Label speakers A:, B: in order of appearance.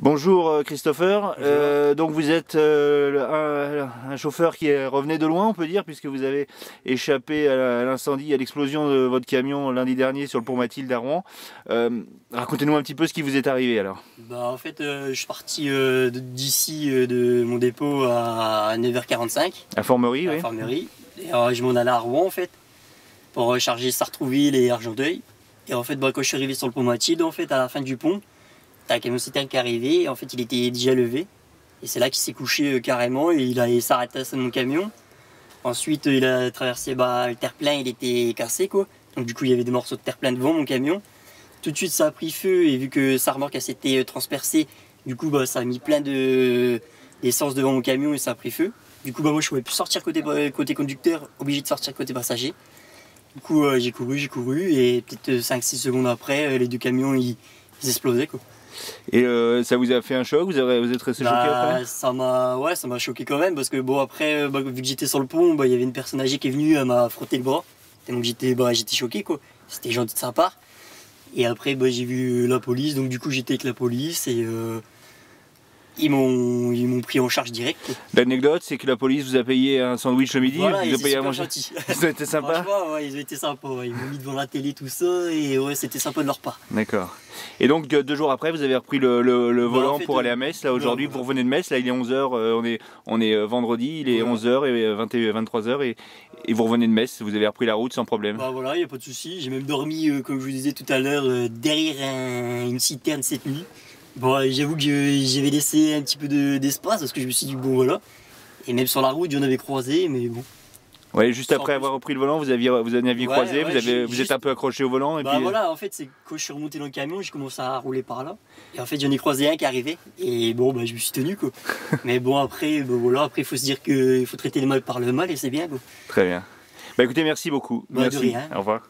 A: Bonjour Christopher.
B: Bonjour.
A: Donc vous êtes un chauffeur qui revenait de loin, on peut dire, puisque vous avez échappé à l'incendie, à l'explosion de votre camion lundi dernier sur le pont Mathilde à Rouen. Racontez-nous un petit peu ce qui vous est arrivé alors.
B: En fait, je suis parti d'ici de mon dépôt à 9h45
A: À Formerie,
B: à
A: oui.
B: l'infirmerie. Et je m'en allais à Rouen en fait pour recharger Sartrouville et Argenteuil. Et en fait, quand je suis arrivé sur le pont Mathilde, en fait, à la fin du pont, t'as un camion citerne qui est arrivé. Et en fait, il était déjà levé. Et c'est là qu'il s'est couché carrément. Et il s'arrêté à mon camion. Ensuite, il a traversé le terre-plein, il était cassé quoi. Donc du coup, il y avait des morceaux de terre-plein devant mon camion. Tout de suite, ça a pris feu et vu que sa remorque s'était transpercée, du coup, ça a mis plein d'essence devant mon camion et ça a pris feu. Du coup, moi, je pouvais plus sortir côté conducteur, obligé de sortir côté passager. Du coup, j'ai couru et peut-être 5-6 secondes après, les deux camions, ils explosaient quoi.
A: Et ça vous a fait un choc? Vous êtes resté choqué après?
B: Ça m'a choqué quand même parce que après, vu que j'étais sur le pont, il y avait une personne âgée qui est venue, elle m'a frotté le bras. Donc j'étais choqué quoi. C'était gentil de sa part. Et après, j'ai vu la police, donc du coup j'étais avec la police et ils m'ont pris en charge direct.
A: L'anecdote, c'est que la police vous a payé un sandwich le midi,
B: Voilà,
A: vous
B: et
A: a
B: c'est
A: payé à
B: super
A: manger.
B: gentil.
A: Ça a été sympa?
B: Franchement, ouais, ils ont été sympas. Ouais. Ils m'ont mis devant la télé, tout ça, et ouais, c'était sympa de leur part.
A: D'accord. Et donc 2 jours après, vous avez repris le volant
B: En fait,
A: pour aller à Metz. Là aujourd'hui, vous revenez de Metz. Là, il est 11h. On est vendredi. Il est 11h et 23h et vous revenez de Metz. Vous avez repris la route sans problème.
B: Voilà, il n'y a pas de souci. J'ai même dormi, comme je vous disais tout à l'heure, derrière une citerne cette nuit. J'avoue que j'avais laissé un petit peu d'espace parce que je me suis dit bon voilà. Et même sur la route, j'en avais croisé, mais bon.
A: Ouais, juste
B: Sans
A: après
B: plus.
A: avoir repris le volant, vous en aviez croisé. Vous êtes un peu accroché au volant et puis.
B: Voilà, en fait, c'est quand je suis remonté dans le camion, j'ai commencé à rouler par là. Et en fait, j'en ai croisé un qui arrivait. Et bon, je me suis tenu quoi. Mais bon, après, voilà, après, il faut se dire qu'il faut traiter le mal par le mal et c'est bien quoi.
A: Très bien. Bah écoutez, merci beaucoup.
B: De
A: Merci.
B: rien.
A: Au revoir.